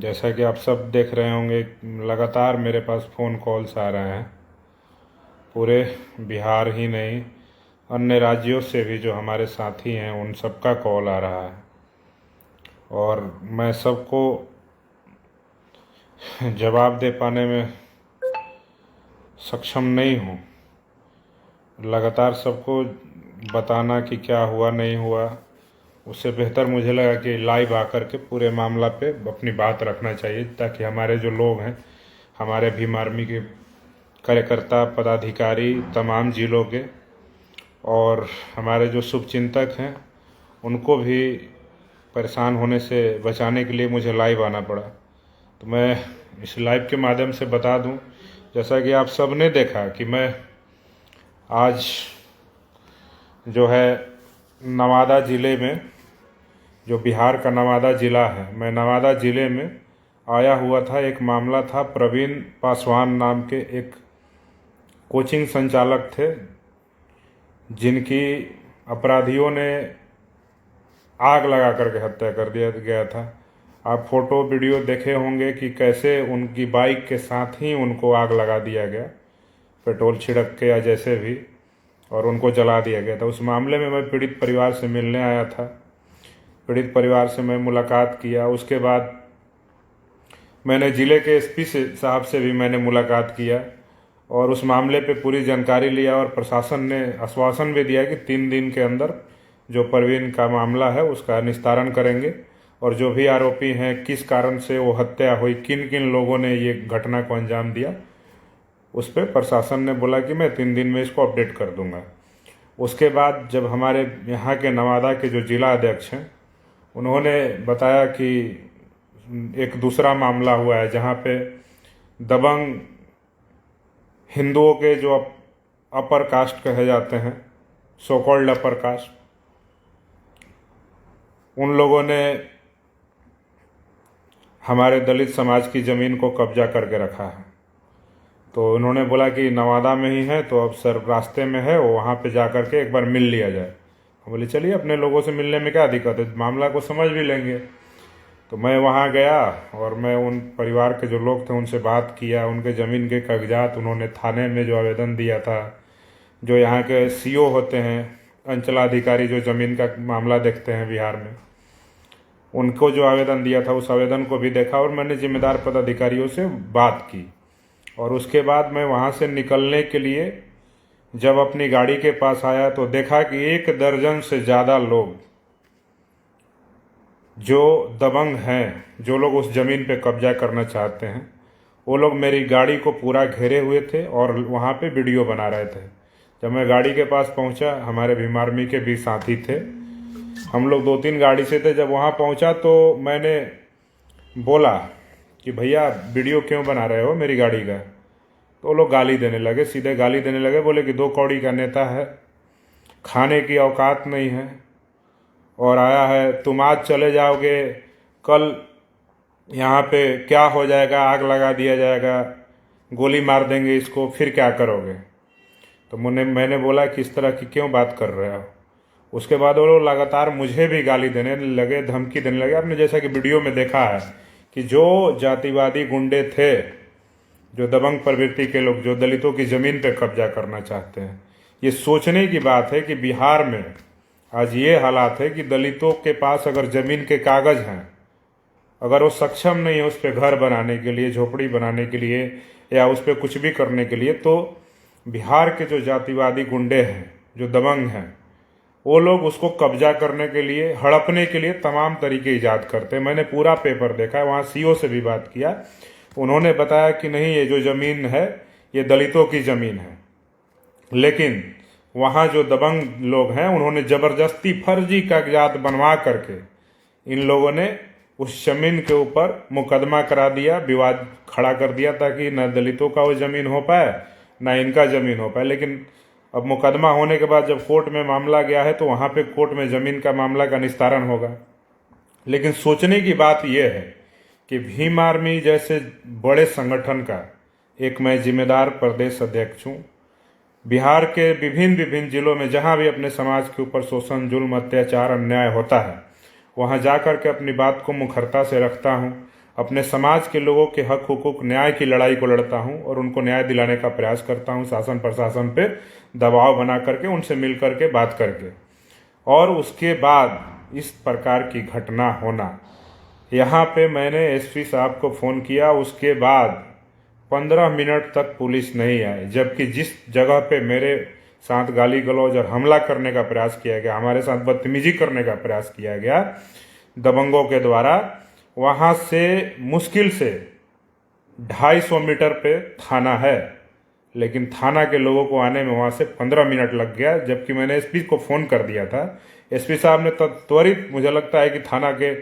जैसा कि आप सब देख रहे होंगे, लगातार मेरे पास फ़ोन कॉल्स आ रहे हैं। पूरे बिहार ही नहीं, अन्य राज्यों से भी जो हमारे साथी हैं उन सबका कॉल आ रहा है और मैं सबको जवाब दे पाने में सक्षम नहीं हूँ। लगातार सबको बताना कि क्या हुआ नहीं हुआ, उससे बेहतर मुझे लगा कि लाइव आकर के पूरे मामला पे अपनी बात रखना चाहिए, ताकि हमारे जो लोग हैं, हमारे भीम आर्मी के कार्यकर्ता पदाधिकारी तमाम जिलों के और हमारे जो शुभचिंतक हैं उनको भी परेशान होने से बचाने के लिए मुझे लाइव आना पड़ा। तो मैं इस लाइव के माध्यम से बता दूं, जैसा कि आप सब ने देखा कि मैं आज जो है नवादा ज़िले में, जो बिहार का नवादा ज़िला है, मैं नवादा ज़िले में आया हुआ था। एक मामला था, प्रवीण पासवान नाम के एक कोचिंग संचालक थे जिनकी अपराधियों ने आग लगा करके हत्या कर दिया गया था। आप फोटो वीडियो देखे होंगे कि कैसे उनकी बाइक के साथ ही उनको आग लगा दिया गया, पेट्रोल छिड़क के या जैसे भी, और उनको जला दिया गया था। उस मामले में मैं पीड़ित परिवार से मिलने आया था। पीड़ित परिवार से मैं मुलाकात किया। उसके बाद मैंने ज़िले के एसपी साहब से भी मैंने मुलाकात किया और उस मामले पे पूरी जानकारी लिया और प्रशासन ने आश्वासन भी दिया कि 3 दिन के अंदर जो प्रवीण का मामला है उसका निस्तारण करेंगे और जो भी आरोपी हैं, किस कारण से वो हत्या हुई, किन किन लोगों ने ये घटना को अंजाम दिया, उस पर प्रशासन ने बोला कि मैं 3 दिन में इसको अपडेट कर दूंगा। उसके बाद जब हमारे यहाँ के नवादा के जो जिला अध्यक्ष हैं उन्होंने बताया कि एक दूसरा मामला हुआ है जहाँ पे दबंग हिंदुओं के जो अपर कास्ट कहे जाते हैं, सो कॉल्ड अपर कास्ट, उन लोगों ने हमारे दलित समाज की ज़मीन को कब्जा करके रखा है। तो उन्होंने बोला कि नवादा में ही है, तो अब सर रास्ते में है, वो वहाँ पे जा कर के एक बार मिल लिया जाए। हम बोले चलिए, अपने लोगों से मिलने में क्या दिक्कत है, मामला को समझ भी लेंगे। तो मैं वहाँ गया और मैं उन परिवार के जो लोग थे उनसे बात किया। उनके ज़मीन के कागजात, उन्होंने थाने में जो आवेदन दिया था, जो यहाँ के सीओ होते हैं, अंचलाधिकारी जो ज़मीन का मामला देखते हैं बिहार में, उनको जो आवेदन दिया था उस आवेदन को भी देखा और मैंने जिम्मेदार पदाधिकारियों से बात की। और उसके बाद मैं वहाँ से निकलने के लिए जब अपनी गाड़ी के पास आया तो देखा कि 1 दर्जन से ज़्यादा लोग जो दबंग हैं, जो लोग उस ज़मीन पे कब्जा करना चाहते हैं, वो लोग मेरी गाड़ी को पूरा घेरे हुए थे और वहाँ पे वीडियो बना रहे थे। जब मैं गाड़ी के पास पहुँचा, हमारे भीम आर्मी के भी साथी थे, हम लोग 2-3 गाड़ी से थे। जब वहाँ पहुँचा तो मैंने बोला कि भैया वीडियो क्यों बना रहे हो मेरी गाड़ी का। तो वो लोग गाली देने लगे, सीधे गाली देने लगे। बोले कि 2 कौड़ी का नेता है, खाने की औकात नहीं है और आया है, तुम आज चले जाओगे, कल यहाँ पे क्या हो जाएगा, आग लगा दिया जाएगा, गोली मार देंगे इसको, फिर क्या करोगे। तो मैंने बोला कि इस तरह की क्यों बात कर रहे हो। उसके बाद वो लोग लगातार मुझे भी गाली देने लगे, धमकी देने लगे। आपने जैसा कि वीडियो में देखा है कि जो जातिवादी गुंडे थे, जो दबंग प्रवृत्ति के लोग, जो दलितों की ज़मीन पर कब्जा करना चाहते हैं, ये सोचने की बात है कि बिहार में आज ये हालात है कि दलितों के पास अगर ज़मीन के कागज़ हैं, अगर वो सक्षम नहीं है उस पर घर बनाने के लिए, झोपड़ी बनाने के लिए या उस पर कुछ भी करने के लिए, तो बिहार के जो जातिवादी गुंडे हैं, जो दबंग हैं, वो लोग उसको कब्जा करने के लिए, हड़पने के लिए तमाम तरीके ईजाद करते हैं। मैंने पूरा पेपर देखा है, वहाँ सीओ से भी बात किया। उन्होंने बताया कि नहीं, ये जो ज़मीन है ये दलितों की ज़मीन है, लेकिन वहाँ जो दबंग लोग हैं उन्होंने ज़बरदस्ती फर्जी कागजात बनवा करके इन लोगों ने उस ज़मीन के ऊपर मुकदमा करा दिया, विवाद खड़ा कर दिया, ताकि न दलितों का वो ज़मीन हो पाए ना इनका ज़मीन हो पाए। लेकिन अब मुकदमा होने के बाद जब कोर्ट में मामला गया है तो वहाँ पे कोर्ट में ज़मीन का मामला का निस्तारण होगा। लेकिन सोचने की बात यह है कि भीम आर्मी जैसे बड़े संगठन का एक मैं जिम्मेदार प्रदेश अध्यक्ष हूँ। बिहार के विभिन्न जिलों में जहाँ भी अपने समाज के ऊपर शोषण, जुल्म, अत्याचार, अन्याय होता है, वहाँ जा कर के अपनी बात को मुखरता से रखता हूँ। अपने समाज के लोगों के हक हुकूक न्याय की लड़ाई को लड़ता हूं और उनको न्याय दिलाने का प्रयास करता हूं, शासन प्रशासन पे दबाव बना करके, उनसे मिल करके बात करके। और उसके बाद इस प्रकार की घटना होना, यहाँ पे मैंने एसपी साहब को फ़ोन किया, उसके बाद 15 मिनट तक पुलिस नहीं आई, जबकि जिस जगह पे मेरे साथ गाली गलौज और हमला करने का प्रयास किया गया, हमारे साथ बदतमीजी करने का प्रयास किया गया दबंगों के द्वारा, वहाँ से मुश्किल से 250 मीटर पे थाना है, लेकिन थाना के लोगों को आने में वहाँ से 15 मिनट लग गया, जबकि मैंने एसपी को फ़ोन कर दिया था। एसपी साहब ने त्वरित, मुझे लगता है कि थाना के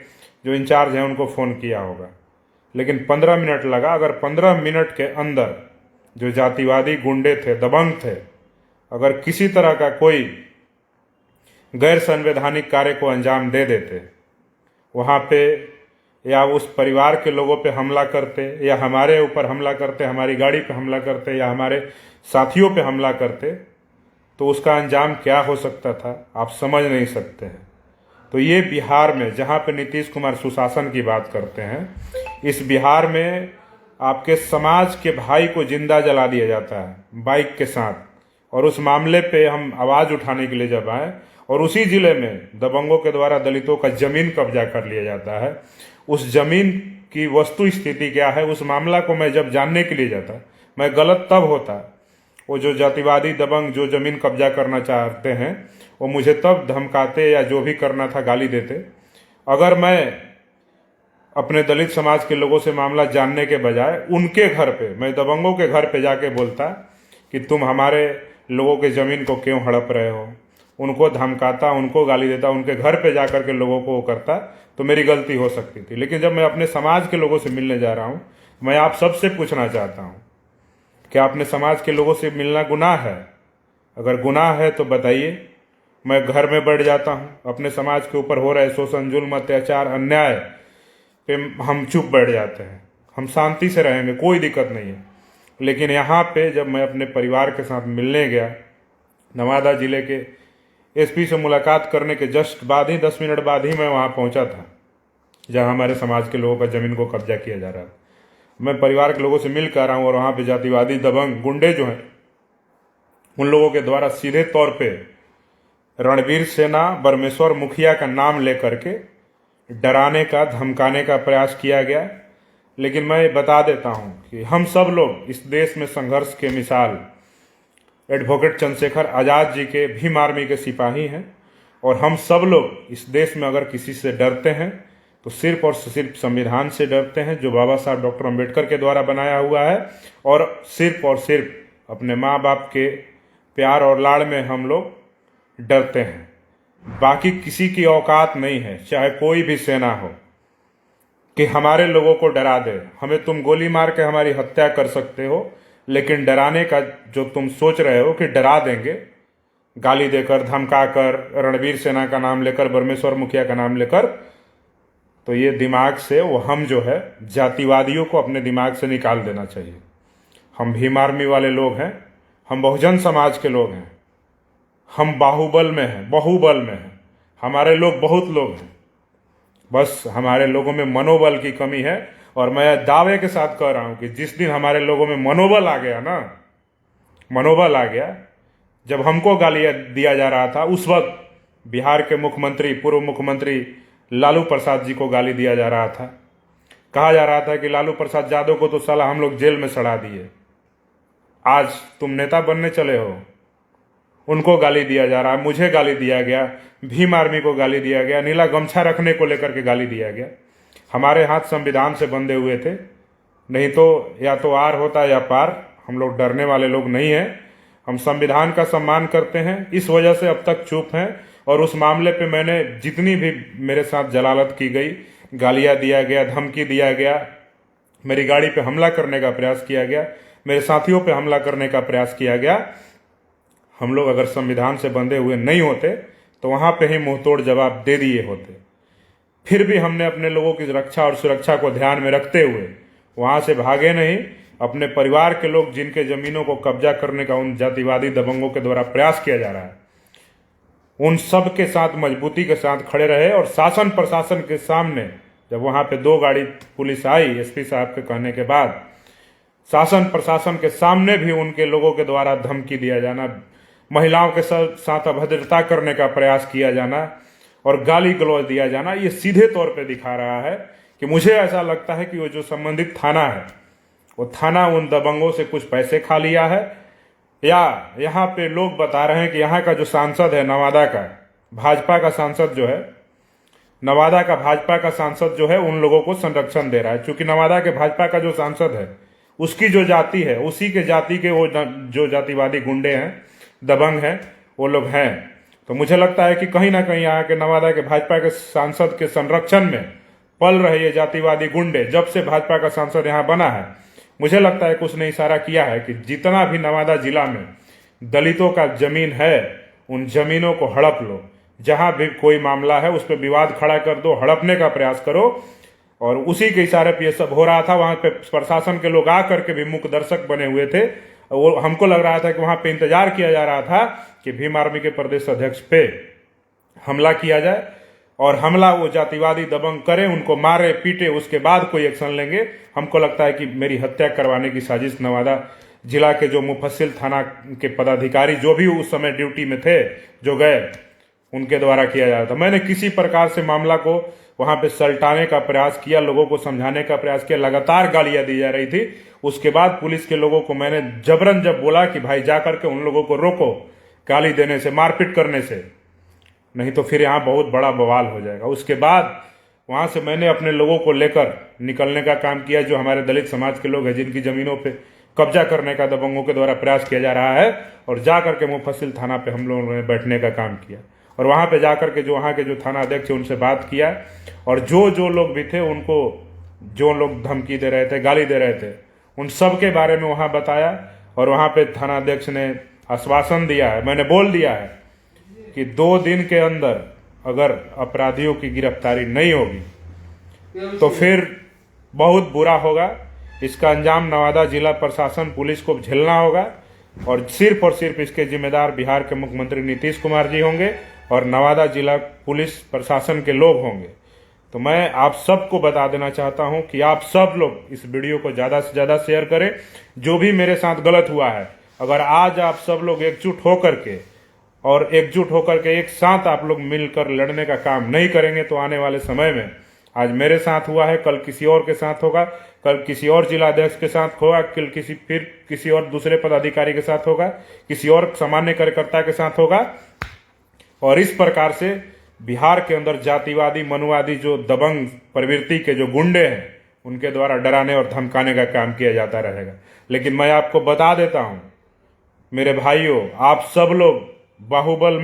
जो इंचार्ज हैं उनको फ़ोन किया होगा, लेकिन 15 मिनट लगा। अगर 15 मिनट के अंदर जो जातिवादी गुंडे थे, दबंग थे, अगर किसी तरह का कोई गैर संवैधानिक कार्य को अंजाम दे देते, वहाँ पे या उस परिवार के लोगों पे हमला करते, या हमारे ऊपर हमला करते, हमारी गाड़ी पे हमला करते, या हमारे साथियों पे हमला करते, तो उसका अंजाम क्या हो सकता था आप समझ नहीं सकते हैं। तो ये बिहार में, जहाँ पे नीतीश कुमार सुशासन की बात करते हैं, इस बिहार में आपके समाज के भाई को जिंदा जला दिया जाता है बाइक के साथ, और उस मामले पे हम आवाज़ उठाने के लिए जब आए, और उसी जिले में दबंगों के द्वारा दलितों का जमीन कब्जा कर लिया जाता है, उस जमीन की वस्तु स्थिति क्या है, उस मामला को मैं जब जानने के लिए जाता, मैं गलत तब होता। वो जो जातिवादी दबंग जो जमीन कब्जा करना चाहते हैं, वो मुझे तब धमकाते या जो भी करना था गाली देते। अगर मैं अपने दलित समाज के लोगों से मामला जानने के बजाय उनके घर पे, मैं दबंगों के घर पे जाके बोलता कि तुम हमारे लोगों के ज़मीन को क्यों हड़प रहे हो, उनको धमकाता, उनको गाली देता, उनके घर पे जा कर के लोगों को वो करता, तो मेरी गलती हो सकती थी। लेकिन जब मैं अपने समाज के लोगों से मिलने जा रहा हूँ, मैं आप सबसे पूछना चाहता हूँ, क्या अपने समाज के लोगों से मिलना गुनाह है? अगर गुनाह है तो बताइए। मैं घर में बैठ जाता हूँ, अपने समाज के ऊपर हो रहे शोषण, जुल्म, अत्याचार, अन्याय पे हम चुप बैठ जाते हैं, हम शांति से रहेंगे, कोई दिक्कत नहीं है। लेकिन यहाँ पे जब मैं अपने परिवार के साथ मिलने गया, नवादा जिले के एसपी से मुलाकात करने के जस्ट बाद ही 10 मिनट बाद ही मैं वहाँ पहुँचा था, जहाँ हमारे समाज के लोगों का ज़मीन को कब्जा किया जा रहा है। मैं परिवार के लोगों से मिल कर रहा हूँ, और वहाँ पे जातिवादी दबंग गुंडे जो हैं, उन लोगों के द्वारा सीधे तौर पे रणवीर सेना, बरमेश्वर मुखिया का नाम लेकर के डराने का, धमकाने का प्रयास किया गया। लेकिन मैं बता देता हूं कि हम सब लोग इस देश में संघर्ष के मिसाल एडवोकेट चंद्रशेखर आज़ाद जी के भीम आर्मी के सिपाही हैं, और हम सब लोग इस देश में अगर किसी से डरते हैं तो सिर्फ और सिर्फ संविधान से डरते हैं, जो बाबा साहब डॉक्टर अम्बेडकर के द्वारा बनाया हुआ है, और सिर्फ अपने माँ बाप के प्यार और लाड़ में हम लोग डरते हैं। बाकी किसी की औकात नहीं है, चाहे कोई भी सेना हो, कि हमारे लोगों को डरा दे। हमें तुम गोली मार के हमारी हत्या कर सकते हो, लेकिन डराने का जो तुम सोच रहे हो कि डरा देंगे, गाली देकर, धमकाकर, रणवीर सेना का नाम लेकर, बरमेश्वर मुखिया का नाम लेकर, तो ये दिमाग से वो हम जो है जातिवादियों को अपने दिमाग से निकाल देना चाहिए। हम भीम आर्मी वाले लोग हैं, हम बहुजन समाज के लोग हैं, हम बाहुबल में हैं, बहुबल में हैं, हमारे लोग बहुत लोग हैं, बस हमारे लोगों में मनोबल की कमी है। और मैं दावे के साथ कह रहा हूं कि जिस दिन हमारे लोगों में मनोबल आ गया ना, मनोबल आ गया, जब हमको गालियां दिया जा रहा था, उस वक्त बिहार के मुख्यमंत्री, पूर्व मुख्यमंत्री लालू प्रसाद जी को गाली दिया जा रहा था। कहा जा रहा था कि लालू प्रसाद यादव को तो साला हम लोग जेल में सड़ा दिए, आज तुम नेता बनने चले हो। उनको गाली दिया जा रहा है, मुझे गाली दिया गया, भीम आर्मी को गाली दिया गया, नीला गमछा रखने को लेकर के गाली दिया गया। हमारे हाथ संविधान से बंधे हुए थे, नहीं तो या तो आर होता या पार। हम लोग डरने वाले लोग नहीं हैं, हम संविधान का सम्मान करते हैं, इस वजह से अब तक चुप हैं। और उस मामले पे मैंने जितनी भी मेरे साथ जलालत की गई, गालियां दिया गया, धमकी दिया गया, मेरी गाड़ी पे हमला करने का प्रयास किया गया, मेरे साथियों पे हमला करने का प्रयास किया गया, हम लोग अगर संविधान से बंधे हुए नहीं होते तो वहां पे ही मुंहतोड़ जवाब दे दिए होते। फिर भी हमने अपने लोगों की रक्षा और सुरक्षा को ध्यान में रखते हुए वहां से भागे नहीं। अपने परिवार के लोग जिनके जमीनों को कब्जा करने का उन जातिवादी दबंगों के द्वारा प्रयास किया जा रहा है, उन सब के साथ मजबूती के साथ खड़े रहे और शासन प्रशासन के सामने जब वहाँ पे 2 गाड़ी पुलिस आई एसपी साहब के कहने के बाद, शासन प्रशासन के सामने भी उनके लोगों के द्वारा धमकी दिया जाना, महिलाओं के साथ अभद्रता करने का प्रयास किया जाना और गाली गलौज दिया जाना, ये सीधे तौर पे दिखा रहा है कि मुझे ऐसा लगता है कि वो जो संबंधित थाना है वो थाना उन दबंगों से कुछ पैसे खा लिया है, या यहाँ पे लोग बता रहे हैं कि यहाँ का जो सांसद है नवादा का, भाजपा का सांसद जो है, नवादा का भाजपा का सांसद जो है उन लोगों को संरक्षण दे रहा है। क्योंकि नवादा के भाजपा का जो सांसद है उसकी जो जाति है, उसी के जाति के वो जो जातिवादी गुंडे हैं, दबंग हैं, वो लोग हैं। तो मुझे लगता है कि कहीं ना कहीं यहाँ के नवादा के भाजपा के सांसद के संरक्षण में पल रहे ये जातिवादी गुंडे, जब से भाजपा का सांसद यहाँ बना है, मुझे लगता है कि उसने इशारा किया है कि जितना भी नवादा जिला में दलितों का जमीन है उन जमीनों को हड़प लो, जहां भी कोई मामला है उस पर विवाद खड़ा कर दो, हड़पने का प्रयास करो। और उसी के इशारे पर यह सब हो रहा था। वहां पे प्रशासन के लोग आ करके भी मुख्य दर्शक बने हुए थे। वो हमको लग रहा था कि वहां पे इंतजार किया जा रहा था कि भीम आर्मी के प्रदेश अध्यक्ष पे हमला किया जाए और हमला वो जातिवादी दबंग करे, उनको मारे पीटे, उसके बाद कोई एक्शन लेंगे। हमको लगता है कि मेरी हत्या करवाने की साजिश नवादा जिला के जो मुफस्सिल थाना के पदाधिकारी जो भी उस समय ड्यूटी में थे, जो गए, उनके द्वारा किया जा रहा था। मैंने किसी प्रकार से मामला को वहां पे सलटाने का प्रयास किया, लोगों को समझाने का प्रयास किया, लगातार गालियां दी जा रही थी। उसके बाद पुलिस के लोगों को मैंने जबरन जब बोला कि भाई जा करके उन लोगों को रोको गाली देने से, मारपीट करने से, नहीं तो फिर यहाँ बहुत बड़ा बवाल हो जाएगा। उसके बाद वहां से मैंने अपने लोगों को लेकर निकलने का काम किया, जो हमारे दलित समाज के लोग हैं जिनकी जमीनों पे कब्जा करने का दबंगों के द्वारा प्रयास किया जा रहा है, और जा करके मुफस्सिल थाना पे हम लोगों ने बैठने का काम किया और वहां पे जाकर के जो वहां के जो थाना अध्यक्ष उनसे बात किया और जो लोग भी थे उनको जो लोग धमकी दे रहे थे, गाली दे रहे थे, उन सब के बारे में वहां बताया। और वहां पे थाना अध्यक्ष ने आश्वासन दिया है, मैंने बोल दिया है कि 2 दिन के अंदर अगर अपराधियों की गिरफ्तारी नहीं होगी तो फिर बहुत बुरा होगा। इसका अंजाम नवादा जिला प्रशासन पुलिस को झेलना होगा और सिर्फ इसके जिम्मेदार बिहार के मुख्यमंत्री नीतीश कुमार जी होंगे और नवादा जिला पुलिस प्रशासन के लोग होंगे। तो मैं आप सबको बता देना चाहता हूं कि आप सब लोग इस वीडियो को ज़्यादा से ज़्यादा शेयर करें। जो भी मेरे साथ गलत हुआ है, अगर आज आप सब लोग एकजुट होकर के एक साथ आप लोग मिलकर लड़ने का काम नहीं करेंगे तो आने वाले समय में, आज मेरे साथ हुआ है, कल किसी और के साथ होगा, कल किसी और जिला अध्यक्ष के साथ होगा, कल किसी और दूसरे पदाधिकारी के साथ होगा, किसी और सामान्य कार्यकर्ता के साथ होगा। और इस प्रकार से बिहार के अंदर जातिवादी मनुवादी जो दबंग प्रवृत्ति के जो गुंडे हैं उनके द्वारा डराने और धमकाने का काम किया जाता रहेगा। लेकिन मैं आपको बता देता हूं मेरे भाइयों, आप सब लोग बहुबल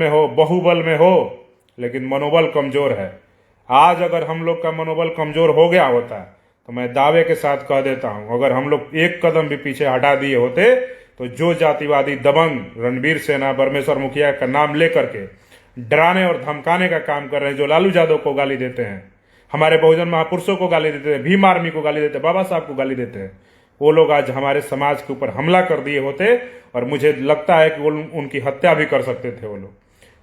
में हो लेकिन मनोबल कमजोर है। आज अगर हम लोग का मनोबल कमजोर हो गया होता तो मैं दावे के साथ कह देता हूं, अगर हम लोग एक कदम भी पीछे हटा दिए होते तो जो जातिवादी दबंग रणबीर सेना, परमेश्वर मुखिया का नाम लेकर के डराने और धमकाने का काम कर रहे हैं, जो लालू यादव को गाली देते हैं, हमारे बहुजन महापुरुषों को गाली देते हैं, भीम आर्मी को गाली देते हैं, बाबा साहब को गाली देते हैं, वो लोग आज हमारे समाज के ऊपर हमला कर दिए होते और मुझे लगता है कि वो उनकी हत्या भी कर सकते थे। वो लोग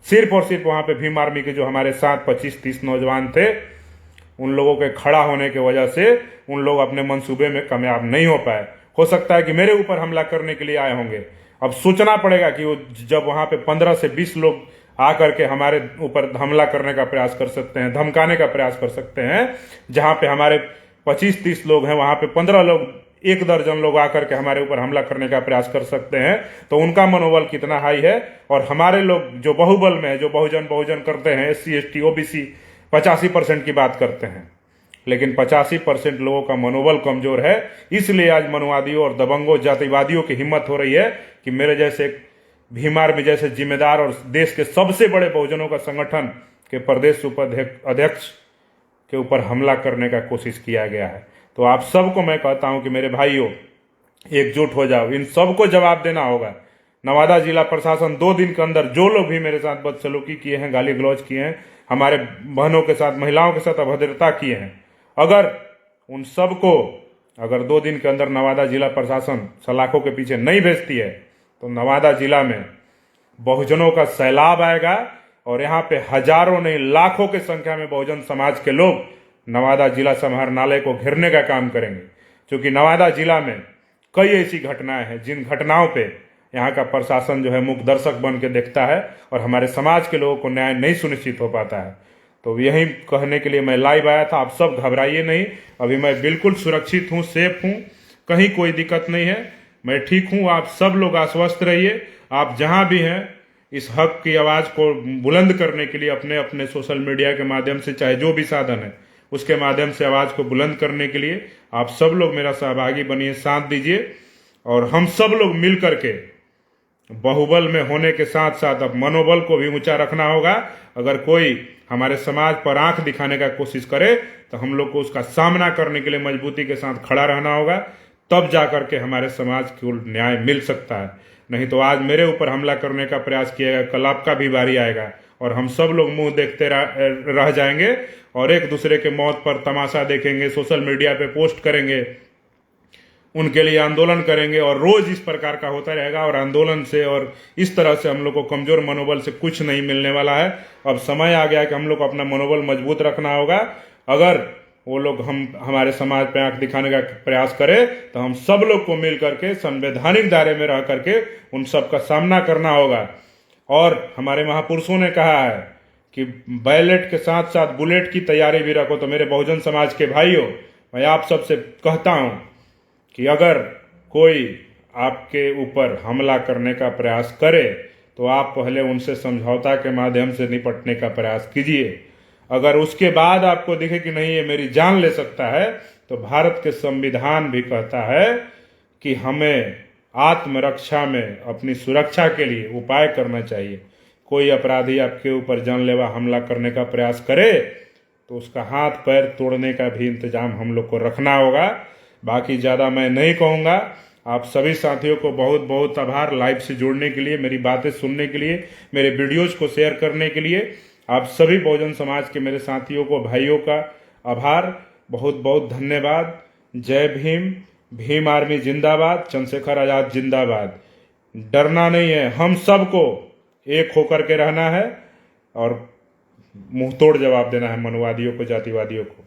सिर्फ और सिर्फ वहां पे भीम आर्मी के जो हमारे साथ 25-30 नौजवान थे, उन लोगों के खड़ा होने की वजह से उन लोग अपने मंसूबे में कामयाब नहीं हो पाए। हो सकता है कि मेरे ऊपर हमला करने के लिए आए होंगे। अब सोचना पड़ेगा कि वो जब वहां पे 15 से 20 लोग आकर के हमारे ऊपर हमला करने का प्रयास कर सकते हैं, धमकाने का प्रयास कर सकते हैं, जहां पे हमारे 25-30 लोग हैं, वहां पे 15 लोग, 1 दर्जन लोग आकर के हमारे ऊपर हमला करने का प्रयास कर सकते हैं, तो उनका मनोबल कितना हाई है। और हमारे लोग जो बहुबल में है, जो बहुजन करते हैं, SC ST OBC 85% की बात करते हैं, लेकिन 85% लोगों का मनोबल कमजोर है। इसलिए आज मनुवादियों और दबंगों जातिवादियों की हिम्मत हो रही है कि मेरे जैसे भीम आर्मी जैसे जिम्मेदार और देश के सबसे बड़े बहुजनों का संगठन के प्रदेश उपाध्यक्ष के ऊपर हमला करने का कोशिश किया गया है। तो आप सबको मैं कहता हूं कि मेरे भाइयों, एकजुट हो जाओ, इन सबको जवाब देना होगा। नवादा जिला प्रशासन 2 दिन के अंदर जो लोग भी मेरे साथ बदसलूकी किए हैं, गाली गलौज किए हैं, हमारे बहनों के साथ, महिलाओं के साथ अभद्रता किए हैं, अगर उन सबको 2 दिन के अंदर नवादा जिला प्रशासन सलाखों के पीछे नहीं भेजती है तो नवादा जिला में बहुजनों का सैलाब आएगा और यहाँ पे हजारों नहीं लाखों की संख्या में बहुजन समाज के लोग नवादा जिला समाहरणालय को घेरने का काम करेंगे, क्योंकि नवादा जिला में कई ऐसी घटनाएं हैं जिन घटनाओं पे यहाँ का प्रशासन जो है मूक दर्शक बन के देखता है और हमारे समाज के लोगों को न्याय नहीं सुनिश्चित हो पाता है। तो यही कहने के लिए मैं लाइव आया था। आप सब घबराइए नहीं, अभी मैं बिल्कुल सुरक्षित हूँ, सेफ हूँ, कहीं कोई दिक्कत नहीं है, मैं ठीक हूँ। आप सब लोग आश्वस्त रहिए। आप जहाँ भी हैं, इस हक की आवाज़ को बुलंद करने के लिए अपने अपने सोशल मीडिया के माध्यम से, चाहे जो भी साधन है उसके माध्यम से आवाज़ को बुलंद करने के लिए आप सब लोग मेरा सहभागी बनिए, साथ दीजिए और हम सब लोग मिल करके बाहुबल में होने के साथ साथ अब मनोबल को भी ऊंचा रखना होगा। अगर कोई हमारे समाज पर आंख दिखाने का कोशिश करे तो हम लोग को उसका सामना करने के लिए मजबूती के साथ खड़ा रहना होगा, तब जाकर के हमारे समाज को न्याय मिल सकता है। नहीं तो आज मेरे ऊपर हमला करने का प्रयास किएगा, कल आपका भी बारी आएगा और हम सब लोग मुंह देखते रह जाएंगे और एक दूसरे के मौत पर तमाशा देखेंगे, सोशल मीडिया पे पोस्ट करेंगे, उनके लिए आंदोलन करेंगे और रोज इस प्रकार का होता रहेगा। और आंदोलन से और इस तरह से हम लोग को कमजोर मनोबल से कुछ नहीं मिलने वाला है। अब समय आ गया कि हम लोग को अपना मनोबल मजबूत रखना होगा। अगर वो लोग हमारे समाज पे आंख दिखाने का प्रयास करें तो हम सब लोग को मिल करके संवैधानिक दायरे में रह करके उन सब का सामना करना होगा। और हमारे महापुरुषों ने कहा है कि बैलेट के साथ साथ बुलेट की तैयारी भी रखो। तो मेरे बहुजन समाज के भाइयों, मैं आप सबसे कहता हूं कि अगर कोई आपके ऊपर हमला करने का प्रयास करे तो आप पहले उनसे समझौता के माध्यम से निपटने का प्रयास कीजिए। अगर उसके बाद आपको दिखे कि नहीं ये मेरी जान ले सकता है, तो भारत के संविधान भी कहता है कि हमें आत्मरक्षा में अपनी सुरक्षा के लिए उपाय करना चाहिए। कोई अपराधी आपके ऊपर जानलेवा हमला करने का प्रयास करे तो उसका हाथ पैर तोड़ने का भी इंतजाम हम लोग को रखना होगा। बाकी ज़्यादा मैं नहीं कहूँगा। आप सभी साथियों को बहुत बहुत आभार लाइव से जुड़ने के लिए, मेरी बातें सुनने के लिए, मेरे वीडियोज़ को शेयर करने के लिए। आप सभी बहुजन समाज के मेरे साथियों को, भाइयों का आभार, बहुत बहुत धन्यवाद। जय भीम, भीम आर्मी जिंदाबाद, चंद्रशेखर आजाद जिंदाबाद। डरना नहीं है, हम सबको एक होकर के रहना है और मुंह तोड़ जवाब देना है मनवादियों को, जातिवादियों को।